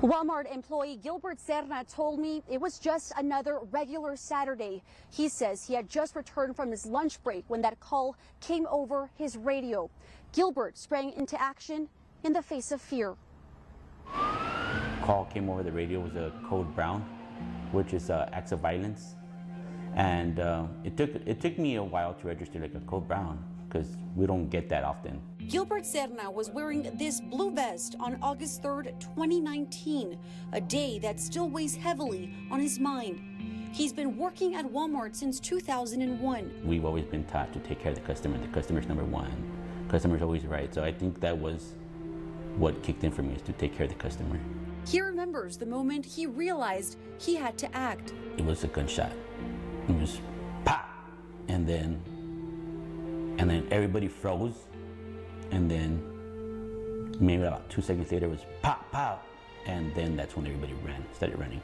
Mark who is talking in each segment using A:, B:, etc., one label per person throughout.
A: Walmart employee Gilbert Serna told me it was just another regular Saturday. He says he had just returned from his lunch break when that call came over his radio. Gilbert sprang into action in the face of fear.
B: Call came over the radio was a code brown, which is acts of violence, and it took me a while to register like a code brown because we don't get that often.
A: Gilbert Serna was wearing this blue vest on August 3rd, 2019, a day that still weighs heavily on his mind. He's been working at Walmart since 2001.
B: We've always been taught to take care of the customer. The customer's number one. Customer's always right. So I think that was what kicked in for me, is to take care of the customer.
A: He remembers the moment he realized he had to act.
B: It was a gunshot. It was pop, and then everybody froze, and then maybe about 2 seconds later it was pop, pop, and then that's when everybody started running.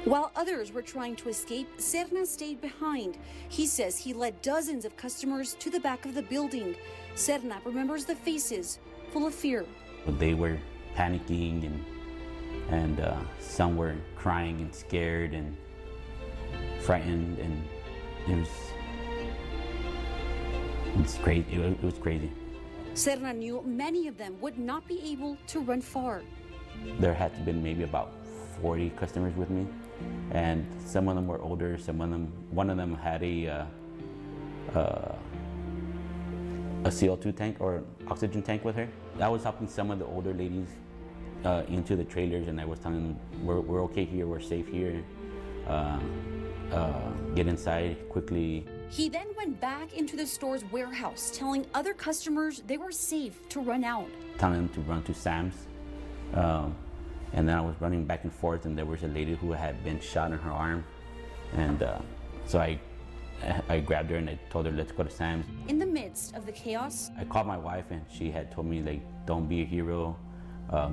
A: While others were trying to escape, Serna stayed behind. He says he led dozens of customers to the back of the building. Serna remembers the faces full of fear.
B: They were panicking, and some were crying and scared and frightened, and it's crazy. It was crazy.
A: Serna knew many of them would not be able to run far.
B: There had to been maybe about 40 customers with me, and some of them were older. One of them had a CO2 tank or oxygen tank with her. I was helping some of the older ladies into the trailers, and I was telling them, we're okay here, we're safe here. Get inside quickly.
A: He then went back into the store's warehouse, telling other customers they were safe to run out.
B: Telling them to run to Sam's. And then I was running back and forth, and there was a lady who had been shot in her arm. And so I grabbed her and I told her, let's go to Sam's.
A: In the midst of the chaos,
B: I called my wife, and she had told me, like, don't be a hero,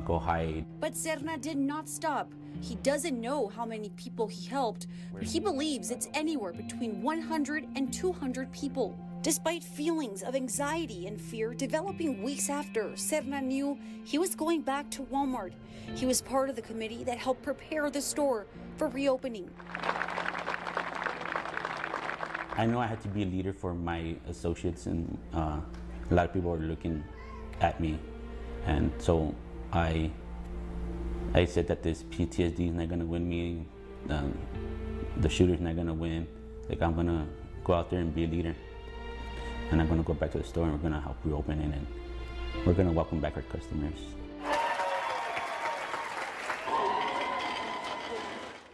B: go hide.
A: But Serna did not stop. He doesn't know how many people he helped, but he believes it's anywhere between 100 and 200 people. Despite feelings of anxiety and fear developing weeks after, Serna knew he was going back to Walmart. He was part of the committee that helped prepare the store for reopening.
B: I know I had to be a leader for my associates, and a lot of people were looking at me, and so I said that this PTSD is not going to win me, the shooter's not going to win. Like, I'm going to go out there and be a leader, and I'm going to go back to the store, and we're going to help reopen it, and we're going to welcome back our customers.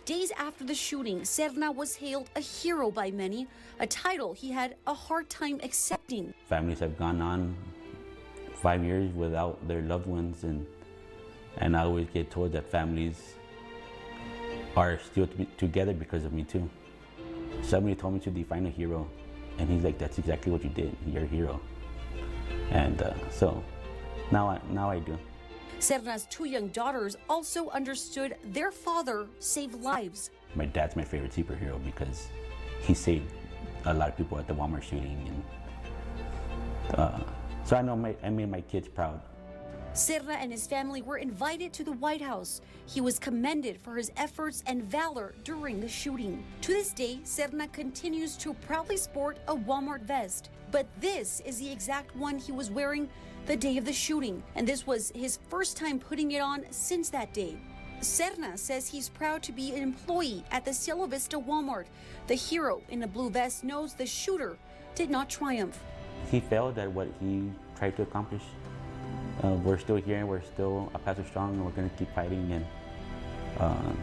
A: Days after the shooting, Serna was hailed a hero by many, a title he had a hard time accepting.
B: Families have gone on 5 years without their loved ones, and I always get told that families are still together because of me too. Somebody told me to define a hero, and he's like, that's exactly what you did. You're a hero. And so now I do.
A: Serna's two young daughters also understood their father saved lives.
B: My dad's my favorite superhero because he saved a lot of people at the Walmart shooting, and so I know I made my kids proud.
A: Serna and his family were invited to the White House. He was commended for his efforts and valor during the shooting. To this day, Serna continues to proudly sport a Walmart vest. But this is the exact one he was wearing the day of the shooting, and this was his first time putting it on since that day. Serna says he's proud to be an employee at the Cielo Vista Walmart. The hero in the blue vest knows the shooter did not triumph.
B: He failed at what he tried to accomplish. We're still here, and we're still a Paso strong, and we're going to keep fighting, and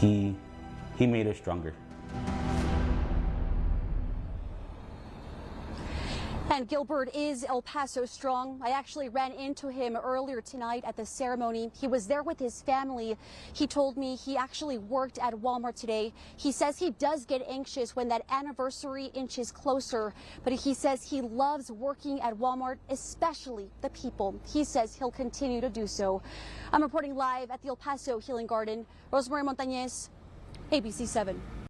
B: he made us stronger.
A: And Gilbert is El Paso strong. I actually ran into him earlier tonight at the ceremony. He was there with his family. He told me he actually worked at Walmart today. He says he does get anxious when that anniversary inches closer, but he says he loves working at Walmart, especially the people. He says he'll continue to do so. I'm reporting live at the El Paso Healing Garden. Rosemary Montañez, ABC 7.